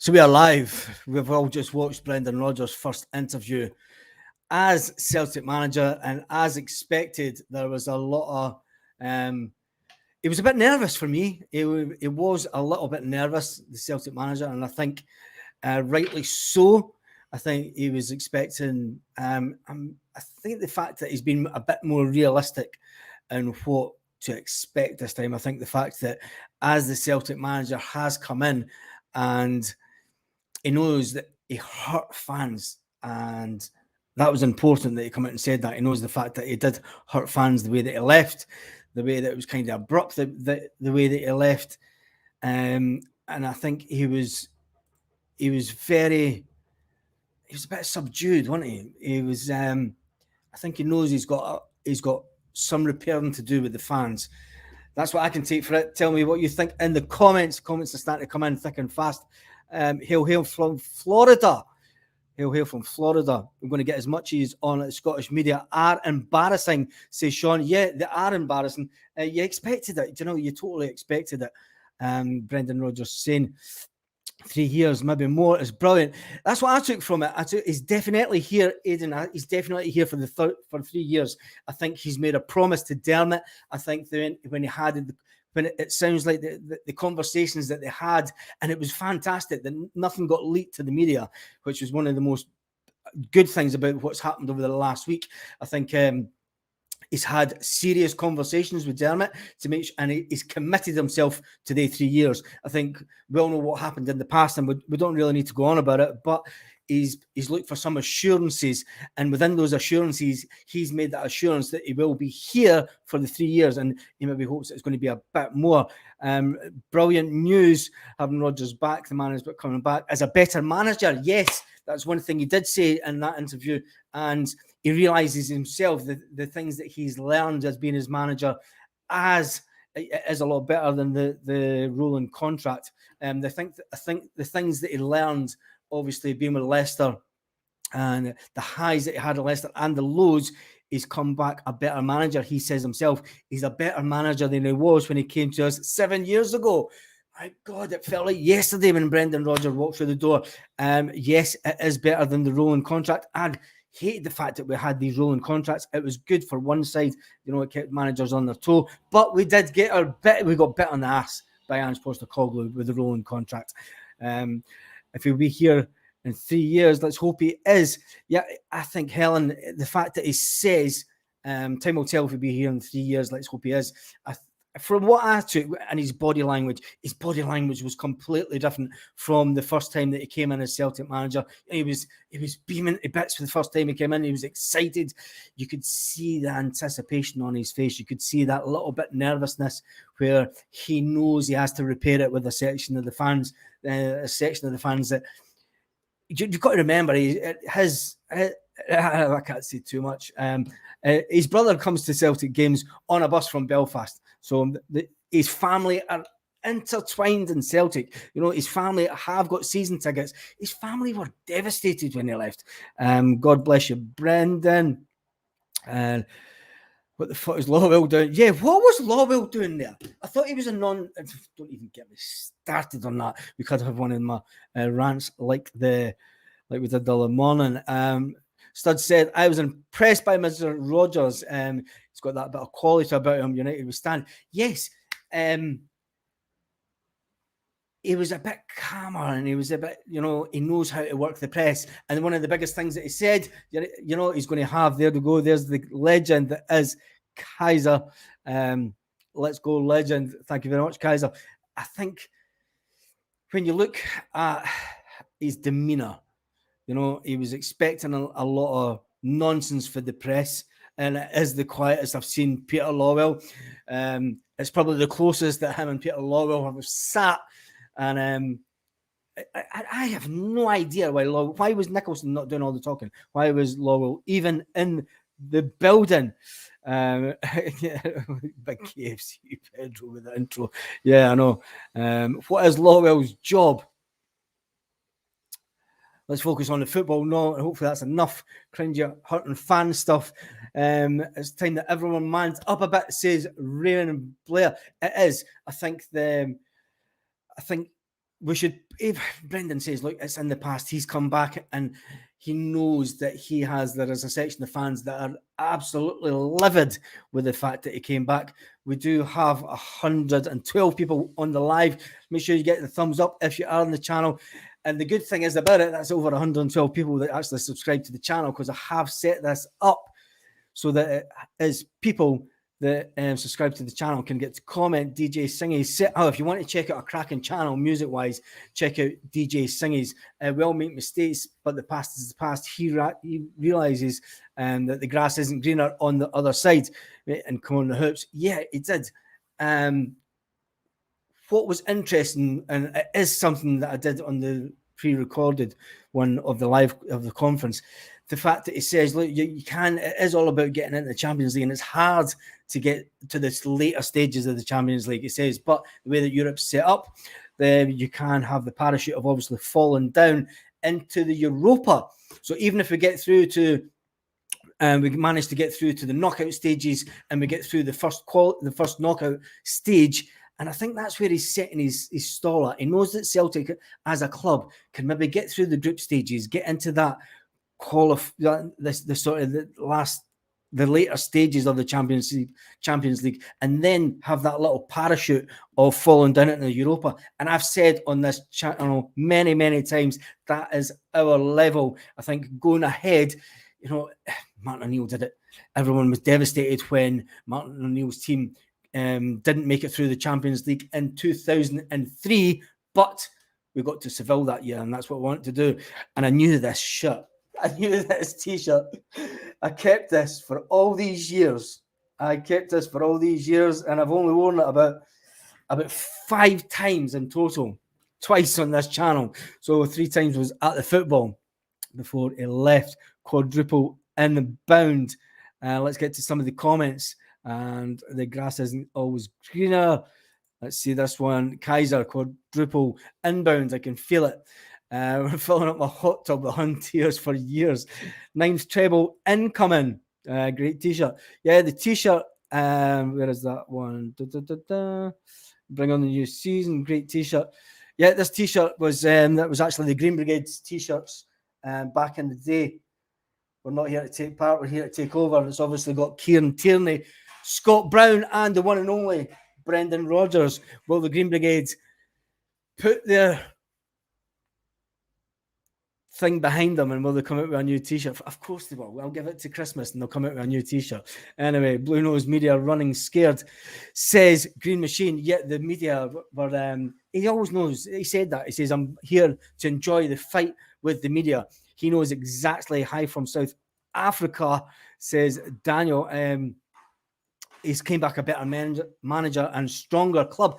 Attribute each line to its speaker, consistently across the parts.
Speaker 1: So we are live. We've all just watched Brendan Rodgers' first interview as Celtic manager, and as expected, there was a lot of. It was a bit nervous for me. It was a little bit nervous, the Celtic manager, and I think rightly so. I think he was expecting. I think the fact that he's been a bit more realistic in what to expect this time. I think the fact that as the Celtic manager has come in and he knows that he hurt fans, and that was important that he come out and said that. He knows the fact that he did hurt fans, the way that he left, the way that it was kind of abrupt, the way that he left, and I think he was a bit subdued, wasn't he? He was. I think he knows he's got some repairing to do with the fans. That's what I can take for it. Tell me what you think in the comments. Comments are starting to come in thick and fast. Hail from Florida. Hail from Florida. We're going to get as much as on the Scottish media are embarrassing, says Sean. Yeah, they are embarrassing. You expected it. You totally expected it. Brendan Rodgers saying 3 years, maybe more, is brilliant. That's what I took from it. He's definitely here, Aidan. He's definitely here for 3 years. I think he's made a promise to Dermot. I think when he had it sounds like the conversations that they had, and it was fantastic that nothing got leaked to the media, which was one of the most good things about what's happened over the last week. I think he's had serious conversations with Dermot to make sure, and he's committed himself to the 3 years. I think we all know what happened in the past, and we don't really need to go on about it, but he's looked for some assurances, and within those assurances, he's made that assurance that he will be here for the 3 years, and he maybe hopes it's going to be a bit more. Brilliant news, having Rodgers back, the man is coming back as a better manager. Yes, that's one thing he did say in that interview, and he realizes himself the things that he's learned as being his manager is a lot better than the rolling contract. I think the things that he learned, obviously being with Leicester and the highs that he had at Leicester and the lows, he's come back a better manager. He says himself, he's a better manager than he was when he came to us 7 years ago. My God, it felt like yesterday when Brendan Rodgers walked through the door. Yes, it is better than the rolling contract. And hated the fact that we had these rolling contracts. It was good for one side, it kept managers on their toe. But we did get our bit. We got bit on the ass by Ange Postecoglou with the rolling contract. If he'll be here in 3 years, let's hope he is. Yeah, I think, Helen, the fact that he says, time will tell if he'll be here in 3 years, let's hope he is. From what I took, and his body language was completely different from the first time that he came in as Celtic manager. He was beaming to bits for the first time he came in. He was excited. You could see the anticipation on his face. You could see that little bit nervousness where he knows he has to repair it with a section of the fans. That you've got to remember. I can't say too much. His brother comes to Celtic games on a bus from Belfast. So his family are intertwined in Celtic. His family have got season tickets. His family were devastated when he left. God bless you, Brendan. And what the fuck is Lawwell doing? Yeah, what was Lawwell doing there? I thought he was a non... Don't even get me started on that. We could have one in my rants like we did the other morning. Stud said, I was impressed by Mr. Rodgers. He's got that bit of quality about him. United will stand. Yes. He was a bit calmer, and he was a bit, he knows how to work the press. And one of the biggest things that he said, he's going to have, there to go, there's the legend that is Kaiser. Let's go, legend. Thank you very much, Kaiser. I think when you look at his demeanour, he was expecting a lot of nonsense for the press, and it is the quietest I've seen Peter Lawwell. It's probably the closest that him and Peter Lawwell have sat, and I have no idea why was Nicholson not doing all the talking? Why was Lawwell even in the building? Big KFC Pedro with the intro. Yeah, I know. What is Lawwell's job? Let's focus on the football now, and hopefully that's enough cringy, hurting fan stuff. It's time that everyone mans up a bit, says Raymond and Blair. It is. I think we should, if Brendan says, look, it's in the past, he's come back and he knows that there is a section of fans that are absolutely livid with the fact that he came back. We do have 112 people on the live. Make sure you get the thumbs up if you are on the channel. And the good thing is about it, that's over 112 people that actually subscribe to the channel, because I have set this up so that it is people that subscribe to the channel can get to comment DJ Singy's. If you want to check out a cracking channel music-wise, check out DJ Singy's. We all make mistakes, but the past is the past. He realizes that the grass isn't greener on the other side. And come on the hoops. Yeah, it did. What was interesting, and it is something that I did on the pre-recorded one of the live of the conference, the fact that he says, look, you can, it is all about getting into the Champions League, and it's hard to get to this later stages of the Champions League. He says, but the way that Europe's set up, then you can have the parachute of obviously falling down into the Europa. So even if we get through to, we manage to get through to the knockout stages, and we get through the first knockout stage, and I think that's where he's setting his stall at. He knows that Celtic as a club can maybe get through the group stages, get into that the later stages of the Champions League, and then have that little parachute of falling down into Europa. And I've said on this channel many, many times, that is our level. I think going ahead, Martin O'Neill did it. Everyone was devastated when Martin O'Neill's team didn't make it through the Champions League in 2003, but we got to Seville that year, and that's what we wanted to do. And I knew this shirt. I knew this T-shirt. I kept this for all these years. And I've only worn it about 5 times in total, twice on this channel. So 3 times was at the football before he left. Quadruple inbound. Let's get to some of the comments. And the grass isn't always greener. Let's see this one. Kaiser, quadruple inbound. I can feel it. We're filling up my hot tub with Huntiers for years. 9th treble incoming. Great T-shirt. Yeah, the T-shirt. Where is that one? Bring on the new season. Great T-shirt. Yeah, this T-shirt was that was actually the Green Brigade's T-shirts back in the day. We're not here to take part. We're here to take over. It's obviously got Kieran Tierney, Scott Brown, and the one and only Brendan Rodgers. Will the Green Brigade put their thing behind them, and will they come out with a new T-shirt? Of course they will. I'll give it to Christmas and they'll come out with a new T-shirt. Anyway, Blue Nose Media running scared, says Green Machine. Yet the media were, he always knows, he said that. He says, I'm here to enjoy the fight with the media. He knows exactly. Hi from South Africa, says Daniel. He's came back a better manager and stronger club.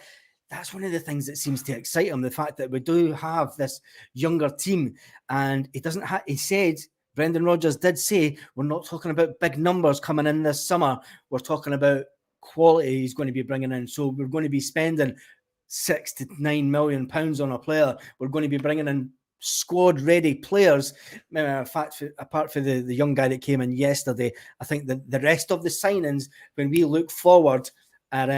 Speaker 1: That's one of the things that seems to excite him, the fact that we do have this younger team. And he doesn't he said, Brendan Rodgers did say, we're not talking about big numbers coming in this summer. We're talking about quality he's going to be bringing in. So we're going to be spending £6 to £9 million on a player. We're going to be bringing in squad-ready players. In fact, apart from the young guy that came in yesterday, I think the rest of the signings, when we look forward at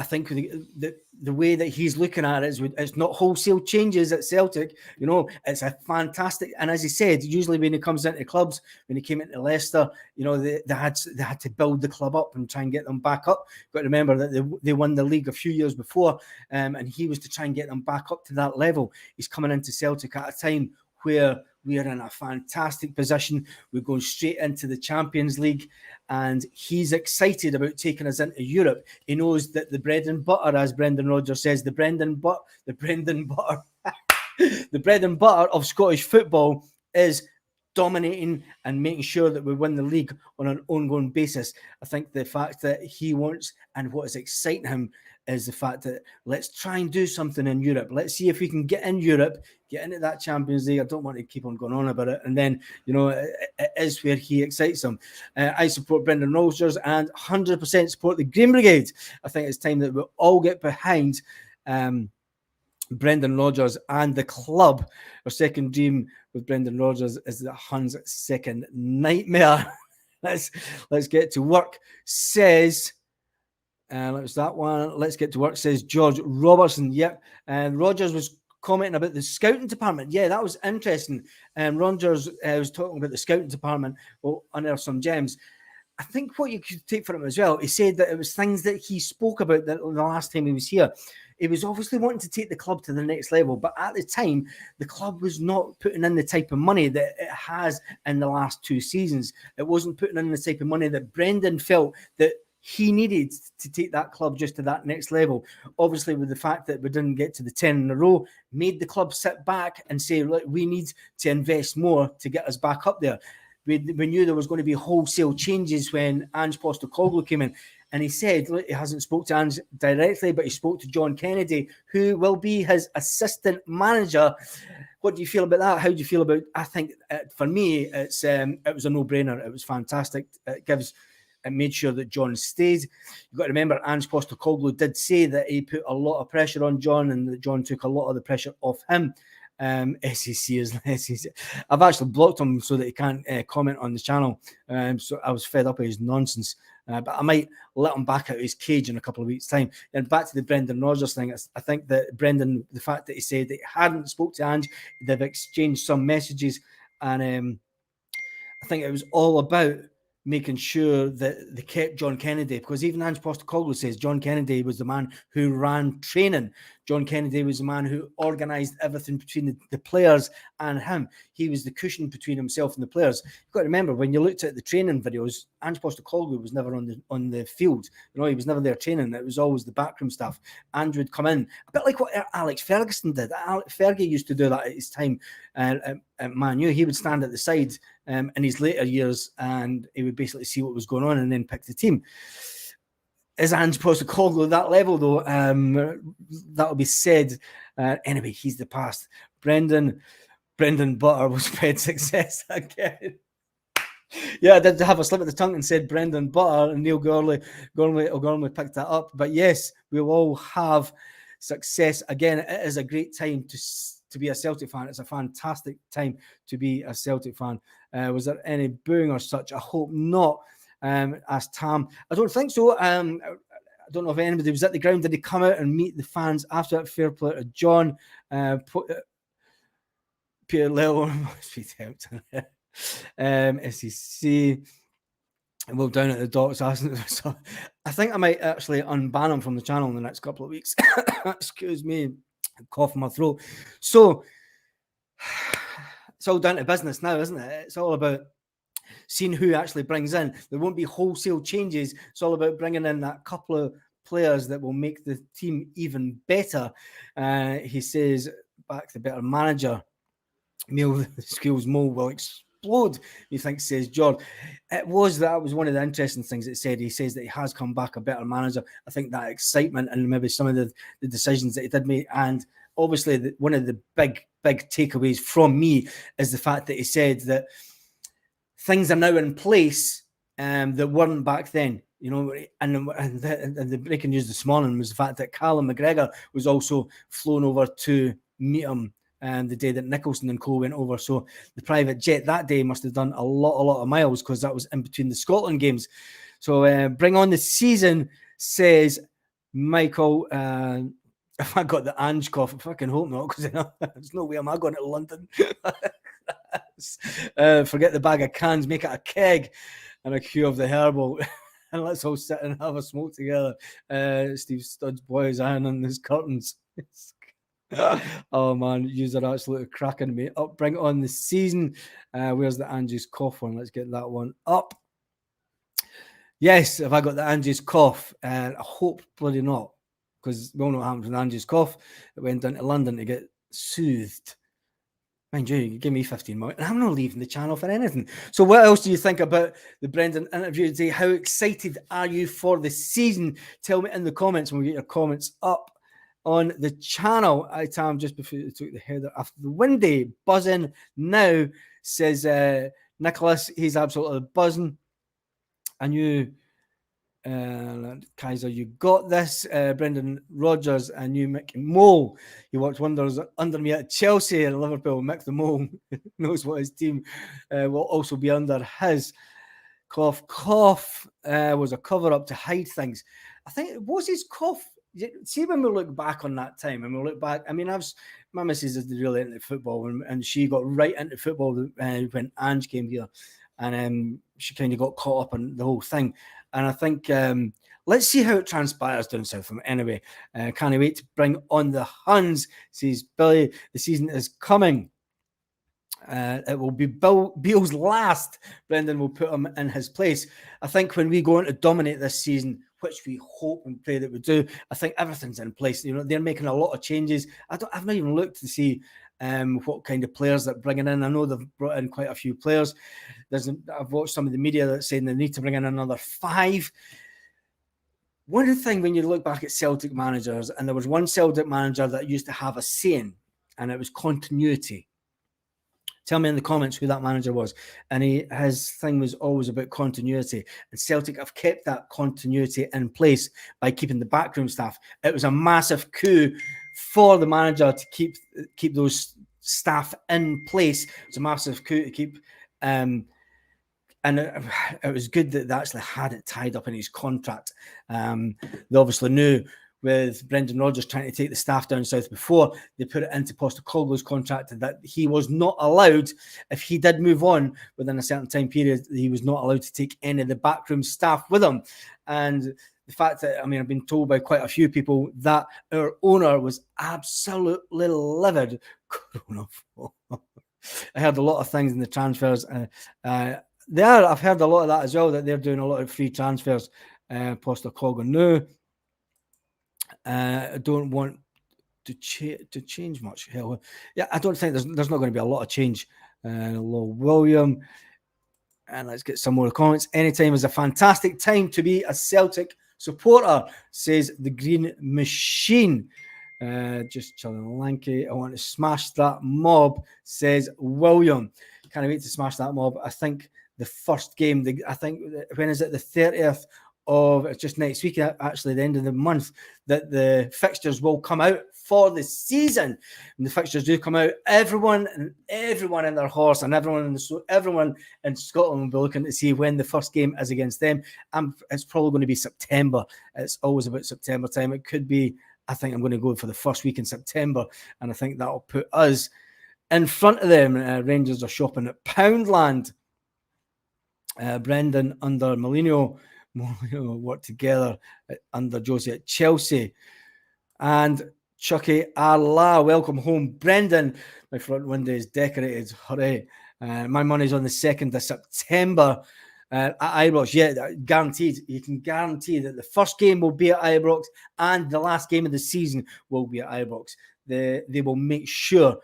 Speaker 1: I think the way that he's looking at it is it's not wholesale changes at Celtic. It's a fantastic. And as he said, usually when he comes into clubs, when he came into Leicester, they had to build the club up and try and get them back up. Got to remember that they won the league a few years before, and he was to try and get them back up to that level. He's coming into Celtic at a time where we are in a fantastic position. We're going straight into the Champions League, and he's excited about taking us into Europe. He knows that the bread and butter, as Brendan Rodgers says, the bread and butter of Scottish football is dominating and making sure that we win the league on an ongoing basis. I think the fact that he wants, and what is exciting him, is the fact that let's try and do something in Europe. Let's see if we can get in Europe, get into that Champions League. I don't want to keep on going on about it. And then, it is where he excites him. I support Brendan Rodgers and 100% support the Green Brigade. I think it's time that we all get behind Brendan Rodgers and the club. Our second dream with Brendan Rodgers is the Huns' second nightmare. Let's get to work, says It was that one. Let's get to work, says George Robertson. Yep. And Rogers was commenting about the scouting department. Yeah, that was interesting. Rogers was talking about the scouting department. Well, unearth some gems. I think what you could take from him as well, he said that it was things that he spoke about that the last time he was here. He was obviously wanting to take the club to the next level, but at the time, the club was not putting in the type of money that it has in the last 2 seasons. It wasn't putting in the type of money that Brendan felt that he needed to take that club just to that next level. Obviously, with the fact that we didn't get to the 10 in a row, made the club sit back and say, look, we need to invest more to get us back up there. We knew there was going to be wholesale changes when Ange Postecoglou came in. And he said, look, he hasn't spoke to Ange directly, but he spoke to John Kennedy, who will be his assistant manager. What do you feel about that? How do you feel about, I think for me, it was a no-brainer. It was fantastic. It made sure that John stays. You've got to remember, Ange Postecoglou did say that he put a lot of pressure on John and that John took a lot of the pressure off him. SEC is SEC. I've actually blocked him so that he can't comment on the channel. So I was fed up with his nonsense. But I might let him back out of his cage in a couple of weeks' time. And back to the Brendan Rodgers thing, I think that Brendan, the fact that he said that he hadn't spoke to Ange, they've exchanged some messages, and I think it was all about making sure that they kept John Kennedy, because even Ange Postecoglou says John Kennedy was the man who ran training. John Kennedy was the man who organised everything between the players and him. He was the cushion between himself and the players. You've got to remember, when you looked at the training videos, Ange Postecoglou was never on the field. You know, he was never there training. It was always the backroom stuff. Ange would come in, a bit like what Alex Ferguson did. Fergie used to do that at his time at Man U. He would stand at the side in his later years, and he would basically see what was going on and then pick the team. Is Ange Postecoglou at that level, though? That'll be said. Anyway, he's the past. Brendan Butter was paid success again. Yeah, I did have a slip of the tongue and said Brendan Butter, and Neil Gormley picked that up. But yes, we'll all have success again. It is a great time to be a Celtic fan. It's a fantastic time to be a Celtic fan. Was there any booing or such? I hope not. Asked Tam. I don't think so. I don't know if anybody was at the ground. Did he come out and meet the fans after that? Fair play to John. Peter Lell must be tempting. SEC. Well, down at the docks. So I think I might actually unban him from the channel in the next couple of weeks. Excuse me. Cough in my throat. So it's all down to business now, isn't it? It's all about seeing who actually brings in. There won't be wholesale changes. It's all about bringing in that couple of players that will make the team even better. He says, back to the better manager, Neil Skills Mo will explode, he thinks, says George. That was one of the interesting things it said. He says that he has come back a better manager. I think that excitement and maybe some of the decisions that he did make, and obviously one of the big takeaways from me is the fact that he said that things are now in place that weren't back then, you know. And the breaking news this morning was the fact that Callum McGregor was also flown over to meet him the day that Nicholson and co went over. So the private jet that day must have done a lot of miles, because that was in between the Scotland games. So bring on the season, says Michael. If I got the Ange cough, I fucking hope not, because there's no way am I going to London. Forget the bag of cans, make it a keg and a cue of the herbal, and let's all sit and have a smoke together. Steve Stud's boys ironing his curtains. Oh man, you are absolutely cracking me up. Bring it on the season. Where's the Angie's cough one? Let's get that one up. Yes, if I got the Angie's cough, I hope bloody not, because we all know what happens with Angie's cough. It went down to London to get soothed. Mind you, give me 15 minutes, and I'm not leaving the channel for anything. So what else do you think about the Brendan interview today? How excited are you for the season? Tell me in the comments, and we'll get your comments up on the channel. Tam, just before you took the header after the windy buzzing now, says Nicholas, he's absolutely buzzing. And you, Kaiser, you got this. Brendan Rodgers and you, Mick Mole. He worked wonders under me at Chelsea and Liverpool. Mick the Mole knows what his team will also be under his. Cough was a cover-up to hide things. I think it was his cough. See, when we look back on that time, and we look back, I mean, my missus is really into football, and she got right into football when Ange came here, and she kind of got caught up in the whole thing. And I think let's see how it transpires down south. Anyway, can't wait to bring on the Huns, says Billy. The season is coming. It will be Beale's last. Brendan will put him in his place. I think when we go on to dominate this season, which we hope and pray that we do, I think everything's in place. You know, they're making a lot of changes. I've not even looked to see what kind of players they're bringing in. I know they've brought in quite a few players. I've watched some of the media that's saying they need to bring in another 5. One thing when you look back at Celtic managers, and there was one Celtic manager that used to have a saying, and it was continuity. Tell me in the comments who that manager was. And his thing was always about continuity. And Celtic have kept that continuity in place by keeping the backroom staff. It was a massive coup for the manager to keep those staff in place. It was a massive coup to keep... and it was good that they actually had it tied up in his contract. They obviously knew with Brendan Rodgers trying to take the staff down south before, they put it into Postecoglou's contract that he was not allowed, if he did move on within a certain time period, he was not allowed to take any of the backroom staff with him. And the fact that, I mean, I've been told by quite a few people that our owner was absolutely livid. I heard a lot of things in the transfers. I've heard a lot of that as well, that they're doing a lot of free transfers. Postecoglou, no. I don't want to change much. Hell, yeah, I don't think there's not going to be a lot of change. William, and let's get some more comments. Anytime is a fantastic time to be a Celtic supporter, says the Green Machine. Just chilling, lanky. I want to smash that mob, says William. Can't wait to smash that mob. I think the first game, I think, when is it? The 30th of, it's just next week, actually, the end of the month, that the fixtures will come out for the season. And the fixtures do come out, everyone in their horse and everyone in Scotland will be looking to see when the first game is against them. It's probably going to be September. It's always about September time. It could be, I think I'm going to go for the first week in September, and I think that'll put us in front of them. Rangers are shopping at Poundland. Brendan under Mourinho work together under Josie at Chelsea. And Chucky Allah, welcome home, Brendan. My front window is decorated. Hooray. My money's on the 2nd of September at Ibrox. Yeah, guaranteed. You can guarantee that the first game will be at Ibrox and the last game of the season will be at Ibrox. They will make sure.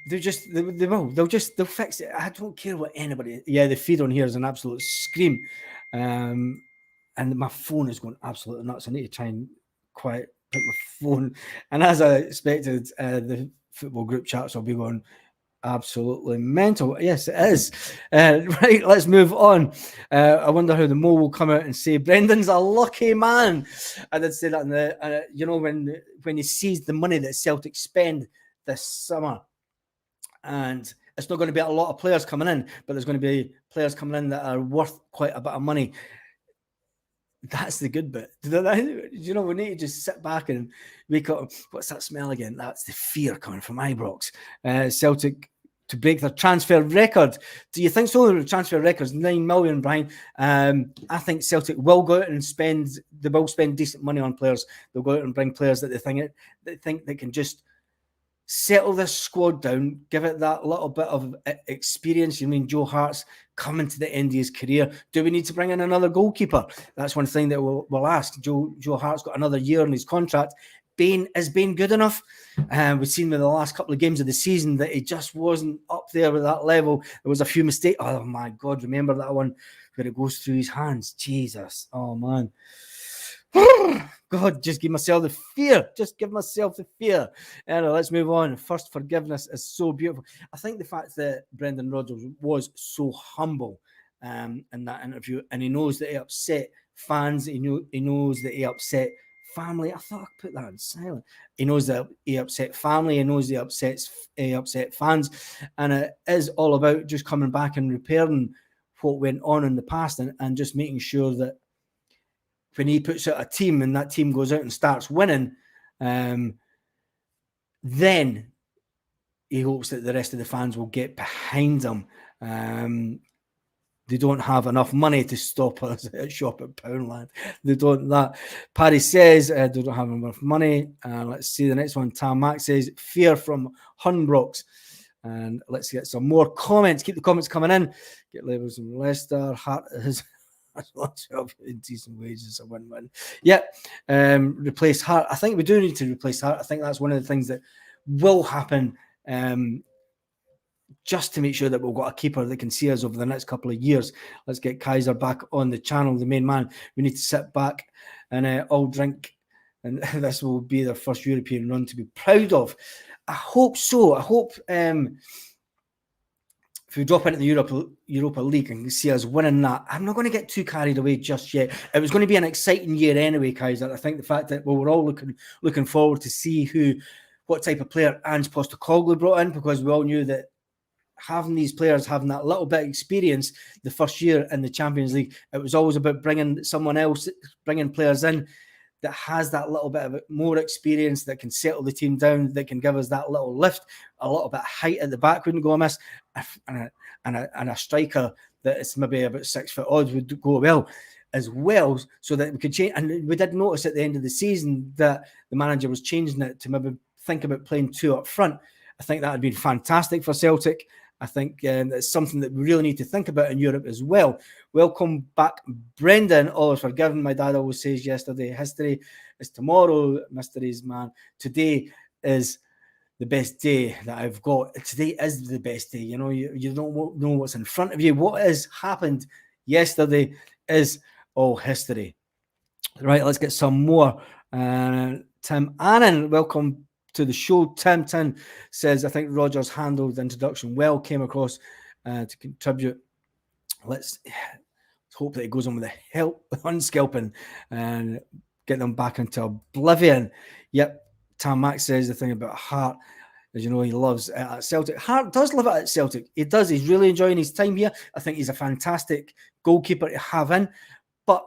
Speaker 1: They'll fix it. I don't care what anybody. Yeah, the feed on here is an absolute scream, and my phone is going absolutely nuts. I need to try and put my phone. And as I expected, the football group chats will be going absolutely mental. Yes, it is. Right, let's move on. I wonder how the Mo will come out and say Brendan's a lucky man. I did say that in the when he sees the money that Celtic spend this summer. And it's not going to be a lot of players coming in, but there's going to be players coming in that are worth quite a bit of money. That's the good bit. We need to just sit back and wake up. What's that smell again? That's the fear coming from Ibrox. Celtic to break their transfer record. Do you think so? The transfer record's 9 million, Brian. I think Celtic will go out and spend decent money on players. They'll go out and bring players that they think they can just settle this squad down, give it that little bit of experience. You mean Joe Hart's coming to the end of his career? Do we need to bring in another goalkeeper? That's one thing that we'll ask. Joe Hart's got another year on his contract. Is Bain good enough? We've seen with the last couple of games of the season that he just wasn't up there with that level. There was a few mistakes. Oh my God, remember that one where it goes through his hands? Jesus, oh man. God, just give myself the fear. Just give myself the fear. Anyway, let's move on. First, forgiveness is so beautiful. I think the fact that Brendan Rodgers was so humble in that interview, and he knows that he upset fans. He knows that he upset family. I thought I put that in silent. He knows that he upset family. He knows he upset fans, and it is all about just coming back and repairing what went on in the past, and just making sure that when he puts out a team and that team goes out and starts winning, then he hopes that the rest of the fans will get behind him. They don't have enough money to stop us at shop at Poundland. They don't that. Paddy says they don't have enough money. Let's see the next one. Tam Mac says fear from Hunbrooks. And let's get some more comments. Keep the comments coming in. Get labels from Leicester. Hart is lots of decent wages. A win-win. Yep. Replace Hart. I think we do need to replace Hart. I think that's one of the things that will happen. Just to make sure that we've got a keeper that can see us over the next couple of years. Let's get Kaiser back on the channel, the main man. We need to sit back and all drink, and this will be their first European run to be proud of. I hope so. I hope if we drop into the Europa League and see us winning that, I'm not going to get too carried away just yet. It was going to be an exciting year anyway, Kaiser. I think the fact that we're all looking forward to see what type of player Ange Postecoglou brought in, because we all knew that having these players, having that little bit of experience the first year in the Champions League, it was always about bringing someone else, bringing players in that has that little bit of more experience, that can settle the team down, that can give us that little lift, a little bit of height at the back wouldn't go amiss, and a striker that is maybe about 6 foot odd would go well as well, so that we could change. And we did notice at the end of the season that the manager was changing it to maybe think about playing 2 up front. I think that would be fantastic for Celtic. I think that's something that we really need to think about in Europe as well. Welcome back, Brendan. Always forgiven. My dad always says yesterday, history is tomorrow. Mysteries, man. Today is the best day that I've got. Today is the best day. You know, you don't know what's in front of you. What has happened yesterday is all history. Right, let's get some more. Tim Annan, welcome to the show. Tim says, I think Rodgers handled the introduction well, came across to contribute. Let's hope that he goes on with the help, unscalping, and get them back into oblivion. Yep, Tam Mac says the thing about Hart. As you know, he loves it at Celtic. Hart does love it at Celtic. He does. He's really enjoying his time here. I think he's a fantastic goalkeeper to have in. But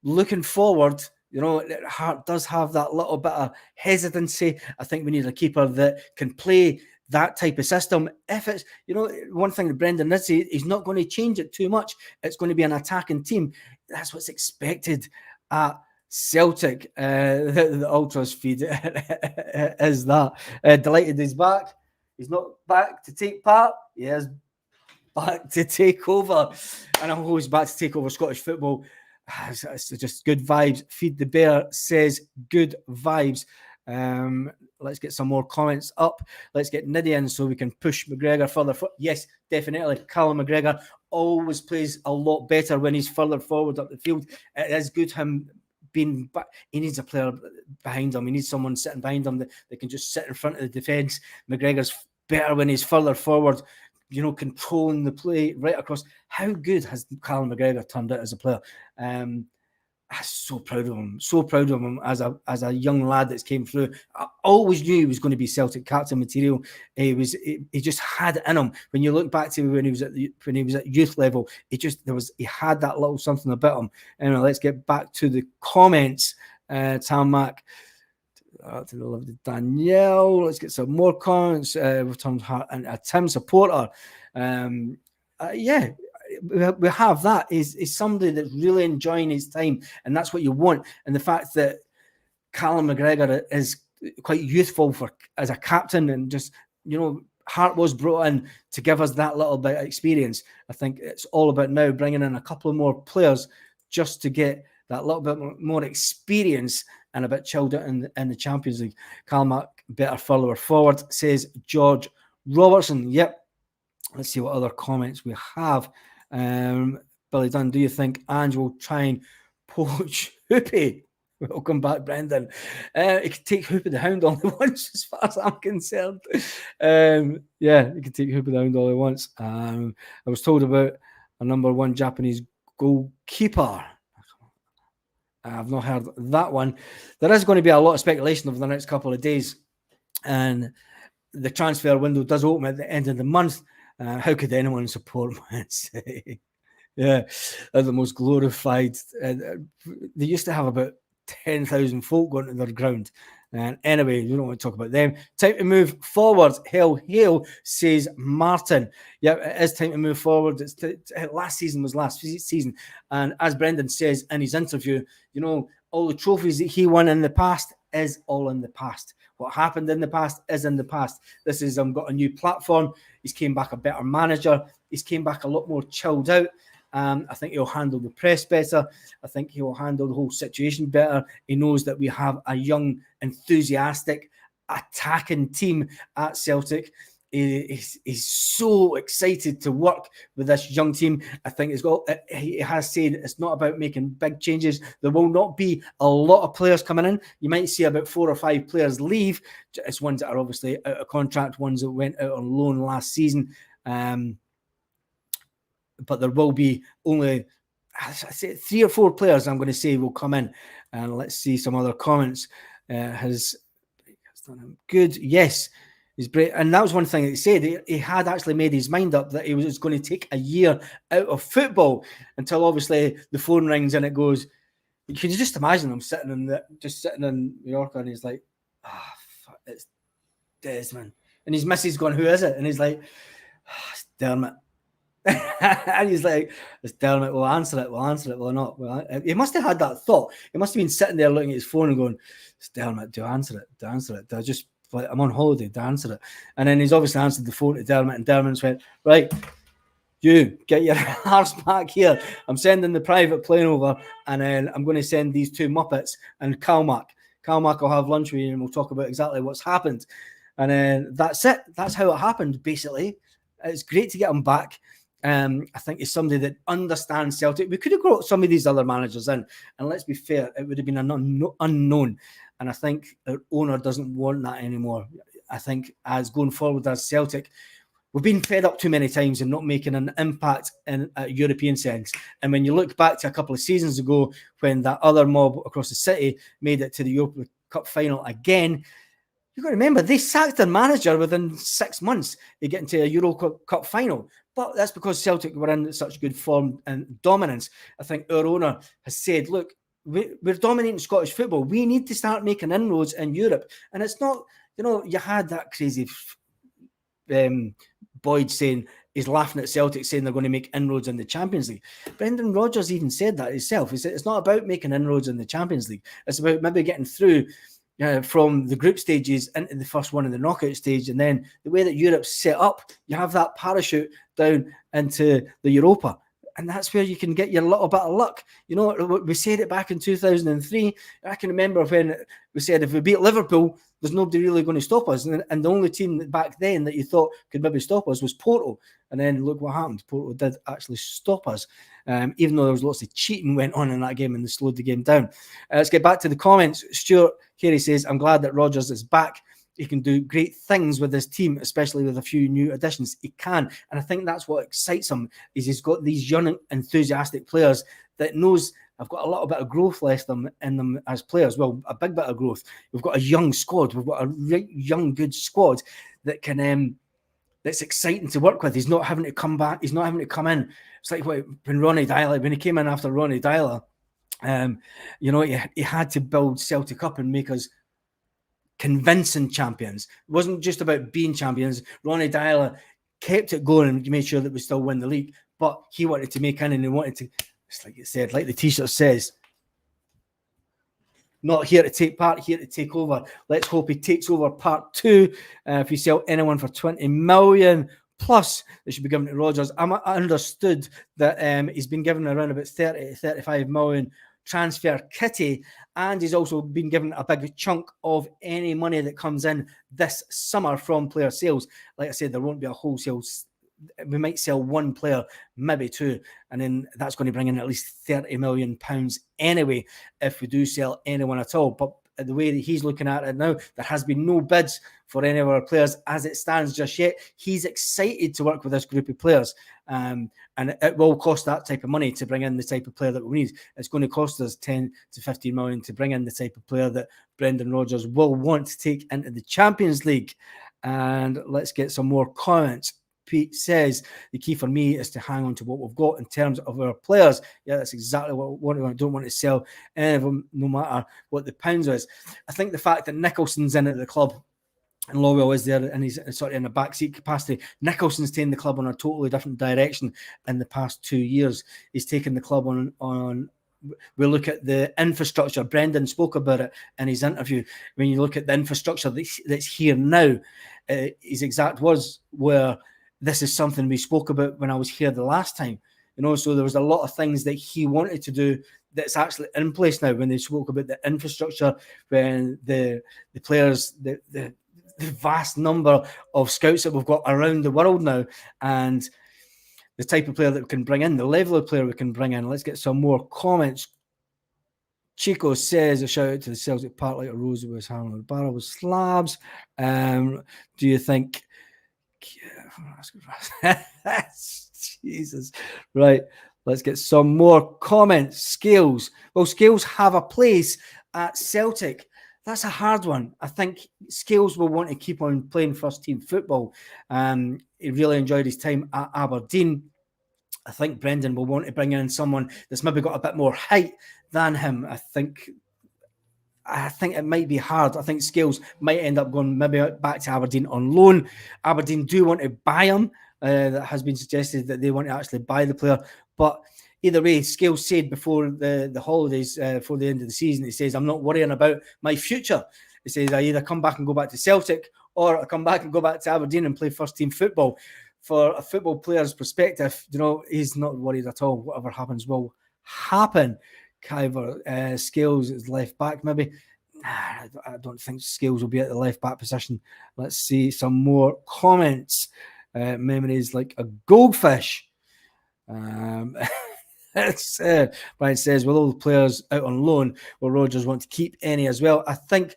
Speaker 1: looking forward, you know, Hart does have that little bit of hesitancy. I think we need a keeper that can play that type of system. If it's, you know, one thing that Brendan did say, he's not going to change it too much. It's going to be an attacking team. That's what's expected at Celtic. The Ultras feed is that. Delighted he's back. He's not back to take part. He is back to take over. And I'm always back to take over Scottish football. It's just good vibes. Feed the Bear says good vibes. Let's get some more comments up. Let's get Niddy in so we can push McGregor further. Yes, definitely. Callum McGregor always plays a lot better when he's further forward up the field. It is good him being back. He needs a player behind him. He needs someone sitting behind him that can just sit in front of the defence. McGregor's better when he's further forward, you know, controlling the play right across. How good has Callum McGregor turned out as a player? I'm so proud of him. So proud of him as a young lad that's came through. I always knew he was going to be Celtic captain material. He just had it in him. When you look back to when he was at youth level, he had that little something about him. Anyway, let's get back to the comments. Tam Mac. To the lovely Danielle. Let's get some more comments. We've turned Hart and a Tim supporter. We have that. Is somebody that's really enjoying his time, and that's what you want. And the fact that Callum McGregor is quite youthful as a captain, and just, you know, Hart was brought in to give us that little bit of experience. I think it's all about now bringing in a couple of more players just to get that little bit more experience and a bit chilled out in the Champions League. Callum better further forward, says George Robertson. Yep. Let's see what other comments we have. Billy Dunn, do you think Ange will try and poach Hoopy? Welcome back, Brendan. He could take Hoopy the Hound all he wants, as far as I'm concerned. He could take Hoopy the Hound all he wants. I was told about a number 1 Japanese goalkeeper. I've not heard that one. There is going to be a lot of speculation over the next couple of days, and the transfer window does open at the end of the month. How could anyone support Man City? Yeah, they're the most glorified. They used to have about 10,000 folk going to their ground. And anyway, you don't want to talk about them. Time to move forward. Hail, says Martin. Yeah, it is time to move forward. Last season was last season. And as Brendan says in his interview, all the trophies that he won in the past is all in the past. What happened in the past is in the past. This is got a new platform. He's came back a better manager. He's came back a lot more chilled out. I think he'll handle the press better. I think he'll handle the whole situation better. He knows that we have a young, enthusiastic, attacking team at Celtic. He's so excited to work with this young team. I think he has said it's not about making big changes. There will not be a lot of players coming in. You might see about 4 or 5 players leave. It's ones that are obviously out of contract, ones that went out on loan last season. But there will be only, I say, 3 or 4 players I'm going to say will come in. And let's see some other comments. Has done him good. Yes, he's great. And that was one thing that he said. He had actually made his mind up that he was going to take a year out of football until obviously the phone rings and it goes. Can you just imagine him sitting in Mallorca and he's like, it's Desmond. And his missus going, who is it? And he's like, it's Dermot. And he's like, it's Dermot, we'll answer it, will not. He must have had that thought. He must have been sitting there looking at his phone and going, it's Dermot, do I answer it? Do I just, I'm on holiday, do I answer it? And then he's obviously answered the phone to Dermot, and Dermot's went, right, you get your arse back here. I'm sending the private plane over, and then I'm going to send these 2 Muppets and Calmac. Calmac will have lunch with you, and we'll talk about exactly what's happened. And then that's it. That's how it happened, basically. It's great to get him back. I think he's somebody that understands Celtic. We could have got some of these other managers in, and let's be fair, it would have been an unknown. And I think our owner doesn't want that anymore. I think as going forward as Celtic, we've been fed up too many times and not making an impact in a European sense. And when you look back to a couple of seasons ago, when that other mob across the city made it to the Europa Cup final again, you've got to remember, they sacked their manager within 6 months of getting to a Euro Cup final. But that's because Celtic were in such good form and dominance. I think our owner has said, look, we're dominating Scottish football. We need to start making inroads in Europe. And it's not, you had that crazy Boyd saying, he's laughing at Celtic saying they're going to make inroads in the Champions League. Brendan Rodgers even said that himself. He said it's not about making inroads in the Champions League. It's about maybe getting through from the group stages into the first one in the knockout stage. And then the way that Europe's set up, you have that parachute down into the Europa. And that's where you can get your little bit of luck. We said it back in 2003. I can remember when we said if we beat Liverpool, there's nobody really going to stop us. And the only team back then that you thought could maybe stop us was Porto. And then look what happened. Porto did actually stop us, even though there was lots of cheating went on in that game and they slowed the game down. Let's get back to the comments. Stuart Carey says, I'm glad that Rodgers is back. He can do great things with his team, especially with a few new additions. He can. And I think that's what excites him, is he's got these young, enthusiastic players that knows I've got a little bit of growth left in them as players. Well, a big bit of growth. We've got a young squad. We've got a young, good squad that can that's exciting to work with. He's not having to come back. He's not having to come in. It's like when Ronnie Dyler, when he came in after Ronnie Dyler, he had to build Celtic up and make us convincing champions. It wasn't just about being champions. Ronnie Dyler kept it going and made sure that we still win the league, but he wanted to make in and he wanted to, it's like it said, like the t-shirt says, not here to take part, here to take over. Let's hope he takes over part 2. If you sell anyone for 20 million plus, they should be given to Rodgers. I understood that he's been given around about 30 to 35 million transfer kitty, and he's also been given a big chunk of any money that comes in this summer from player sales. Like I said, there won't be a wholesale. We might sell 1 player, maybe 2, and then that's going to bring in at least £30 million anyway if we do sell anyone at all. But the way that he's looking at it now, there has been no bids for any of our players as it stands just yet. He's excited to work with this group of players, and it will cost that type of money to bring in the type of player that we need. It's going to cost us 10 to 15 million to bring in the type of player that Brendan Rodgers will want to take into the Champions League. And let's get some more comments. Pete says the key for me is to hang on to what we've got in terms of our players. Yeah, that's exactly what I don't want to sell any of them, no matter what the pounds is. I think the fact that Nicholson's in at the club and Lawwell is there and he's sort of in a backseat capacity. Nicholson's taken the club on a totally different direction in the past 2 years. He's taken the club on. We look at the infrastructure. Brendan spoke about it in his interview. When you look at the infrastructure that's here now, his exact words were, "This is something we spoke about when I was here the last time." So there was a lot of things that he wanted to do that's actually in place now. When they spoke about the infrastructure, when the players, the vast number of scouts that we've got around the world now, and the type of player that we can bring in, the level of player we can bring in. Let's get some more comments. Chico says, a shout out to the Celtic Park like a rose was hammered with barrel with slabs. Do you think... Jesus. Right. Let's get some more comments. Scales. Well, Scales have a place at Celtic. That's a hard one. I think Scales will want to keep on playing first team football. He really enjoyed his time at Aberdeen. I think Brendan will want to bring in someone that's maybe got a bit more height than him. I think it might be hard. I think Scales might end up going maybe back to Aberdeen on loan. Aberdeen do want to buy him. That has been suggested that they want to actually buy the player. But either way, Scales said before the holidays, before the end of the season, he says, "I'm not worrying about my future." He says, "I either come back and go back to Celtic or I come back and go back to Aberdeen and play first team football." For a football player's perspective, he's not worried at all. Whatever happens will happen. Kyver, Scales is left back, maybe. I don't think Scales will be at the left back position. Let's see some more comments. Memories like a goldfish. Brian says, "Will all the players out on loan, will Rodgers want to keep any as well?" I think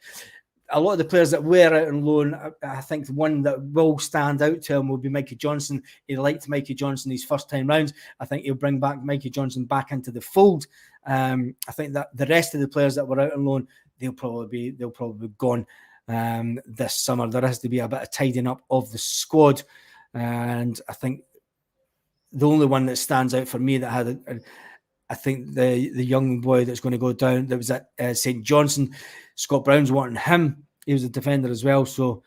Speaker 1: a lot of the players that were out on loan, I think the one that will stand out to him will be Mikey Johnson. He liked Mikey Johnson his first time round. I think he'll bring back Mikey Johnson back into the fold. I think that the rest of the players that were out on loan, they'll probably be gone this summer. There has to be a bit of tidying up of the squad, and I think the only one that stands out for me that had I think the young boy that's going to go down, that was at St. Johnson, Scott Brown's wanting him. He was a defender as well. So,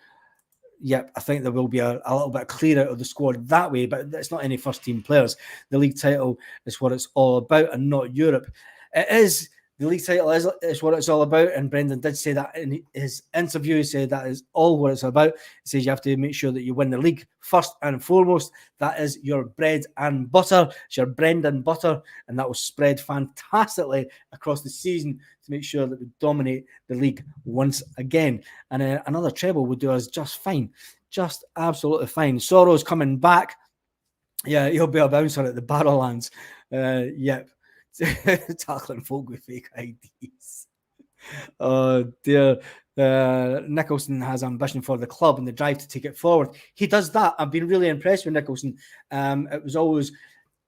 Speaker 1: yeah, I think there will be a little bit clear out of the squad that way, but it's not any first team players. The league title is what it's all about and not Europe. It is. The league title is what it's all about, and Brendan did say that in his interview. He said that is all what it's about. He says you have to make sure that you win the league first and foremost. That is your bread and butter. It's your bread and butter, and that will spread fantastically across the season to make sure that we dominate the league once again. And another treble would do us just fine, just absolutely fine. Sorrow's coming back. Yeah, he'll be a bouncer at the Barrowlands. Yep. Tackling folk with fake IDs. Oh dear. Nicholson has ambition for the club and the drive to take it forward. He does that. I've been really impressed with Nicholson. It was always,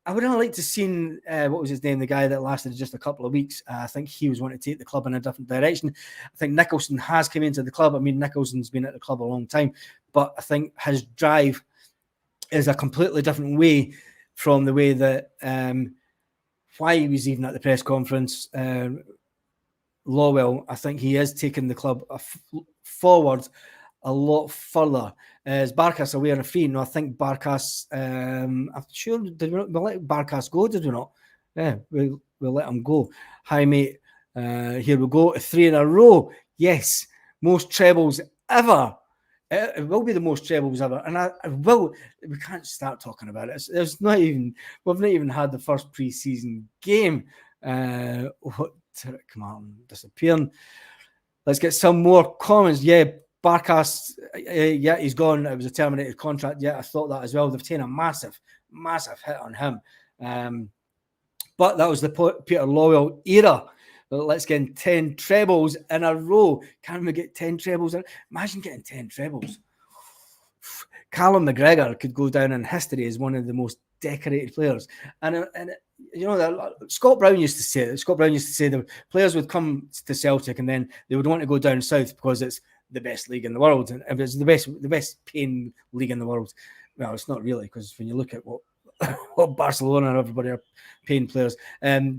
Speaker 1: I would have liked to seen what was his name, the guy that lasted just a couple of weeks. I think he was wanting to take the club in a different direction. I think Nicholson has come into the club. I mean, Nicholson's been at the club a long time, but I think his drive is a completely different way from the way that why he was even at the press conference. Lawwell, I think he is taking the club forward a lot further. Is Barkas away on a fee? No, I think Barkas, I'm sure, did we let Barkas go, did we not? Yeah, we'll let him go. Hi, mate. Here we go. 3 in a row. Yes, most trebles ever. It will be the most trebles ever, and we can't start talking about it. We've not even had the first pre-season game. Come on, disappearing. Let's get some more comments. Yeah, Barkas, yeah, he's gone. It was a terminated contract. Yeah, I thought that as well. They've taken a massive hit on him. But that was the Peter Lawwell era. Let's get 10 trebles in a row. Can we get 10 trebles? Imagine getting 10 trebles. Callum McGregor could go down in history as one of the most decorated players. And Scott Brown used to say it. Scott Brown used to say the players would come to Celtic and then they would want to go down south because it's the best league in the world. And if it's the best paying league in the world, well, it's not really, because when you look at what Barcelona and everybody are paying players,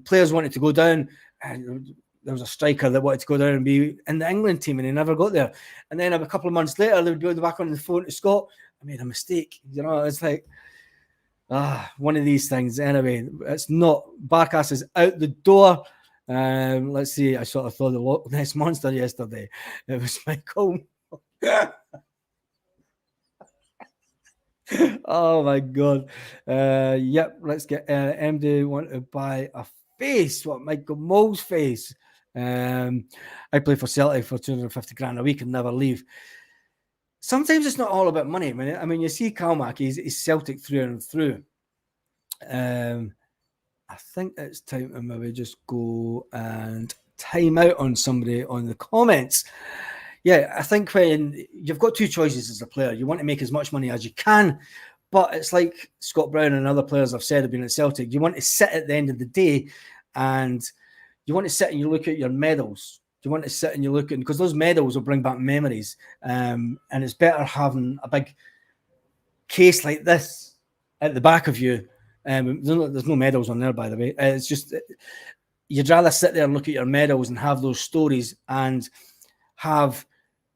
Speaker 1: players wanted to go down, and there was a striker that wanted to go down and be in the England team, and he never got there. And then a couple of months later, they would be back on the phone to Scott. I made a mistake. It's like, one of these things. Anyway, it's not. Barkas is out the door. Let's see. I sort of thought the Loch Ness Monster yesterday. It was Michael. Oh my God. Yep. Let's get MD want to buy a face. What, Michael Mole's face? I play for Celtic for 250 grand a week and never leave. Sometimes it's not all about money. I mean, you see Calmac, he's Celtic through and through. I think it's time to maybe just go and time out on somebody on the comments. Yeah, I think when you've got two choices as a player, you want to make as much money as you can, but it's like Scott Brown and other players I've said have been at Celtic. You want to sit at the end of the day and you want to sit and you look at your medals. You want to sit and you look at, because those medals will bring back memories. And it's better having a big case like this at the back of you. There's no medals on there, by the way. It's just, you'd rather sit there and look at your medals and have those stories and have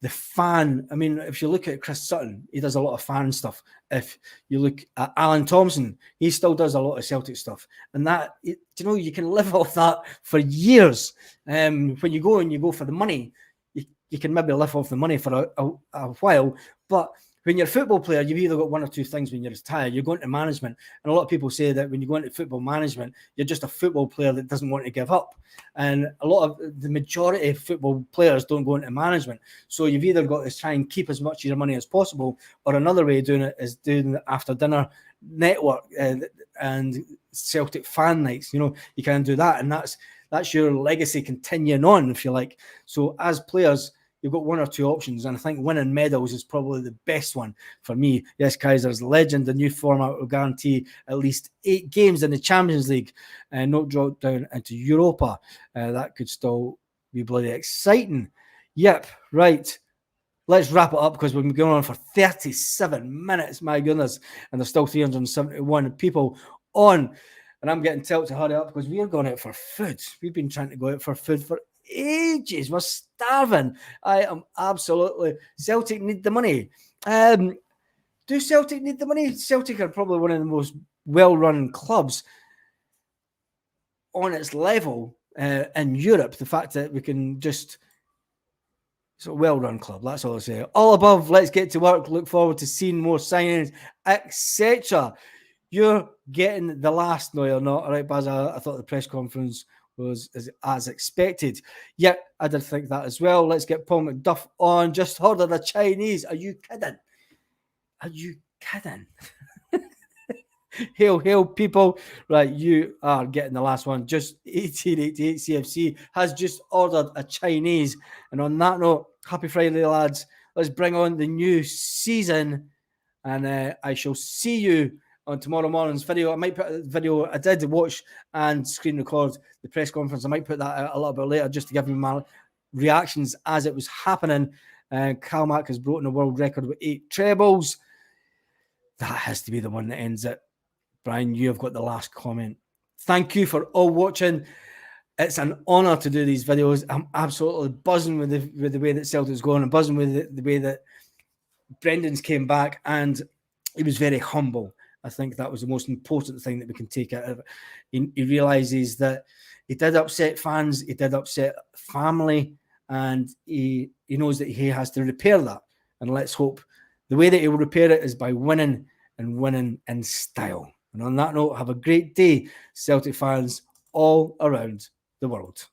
Speaker 1: the fan. I mean, if you look at Chris Sutton, he does a lot of fan stuff. If you look at Alan Thompson, he still does a lot of Celtic stuff. And that, you can live off that for years. When you go for the money, you can maybe live off the money for a while. But when you're a football player, you've either got one or two things when you're retired. You're going to management. And a lot of people say that when you go into football management, you're just a football player that doesn't want to give up. And the majority of football players don't go into management. So you've either got to try and keep as much of your money as possible, or another way of doing it is doing the after dinner network and Celtic fan nights. You can do that. And that's your legacy continuing on, if you like. So as players, you've got one or two options, and I think winning medals is probably the best one for me. Yes, Kaiser's legend. The new format will guarantee at least 8 games in the Champions League and not drop down into Europa. That could still be bloody exciting. Yep, right. Let's wrap it up because we've been going on for 37 minutes, my goodness, and there's still 371 people on. And I'm getting told to hurry up because we're going out for food. We've been trying to go out for food for ages. We're starving. I am absolutely. Celtic need the money. Do Celtic need the money? Celtic are probably one of the most well-run clubs on its level in Europe. The fact that we can just, it's a well-run club. That's all I say. All above. Let's get to work. Look forward to seeing more signings, etc. You're getting the last. No, you're not. All right, Baz. I thought the press conference was as expected. Yeah, I did think that as well. Let's get Paul McDuff on. Just ordered a Chinese. Are you kidding? Are you kidding? Hail, people. Right, you are getting the last one. Just 1888 CFC has just ordered a Chinese. And on that note, happy Friday, lads. Let's bring on the new season. And I shall see you on tomorrow morning's video. I might put a video. I did watch and screen record the press conference. I might put that out a little bit later just to give you my reactions as it was happening. Calmac has broken the world record with 8 trebles. That has to be the one that ends it. Brian, you have got the last comment. Thank you for all watching. It's an honour to do these videos. I'm absolutely buzzing with the way that Celtic's going. I'm buzzing with the way that Brendan's came back, and he was very humble. I think that was the most important thing that we can take out of it. He realises that he did upset fans, he did upset family, and he knows that he has to repair that. And let's hope the way that he will repair it is by winning, and winning in style. And on that note, have a great day, Celtic fans all around the world.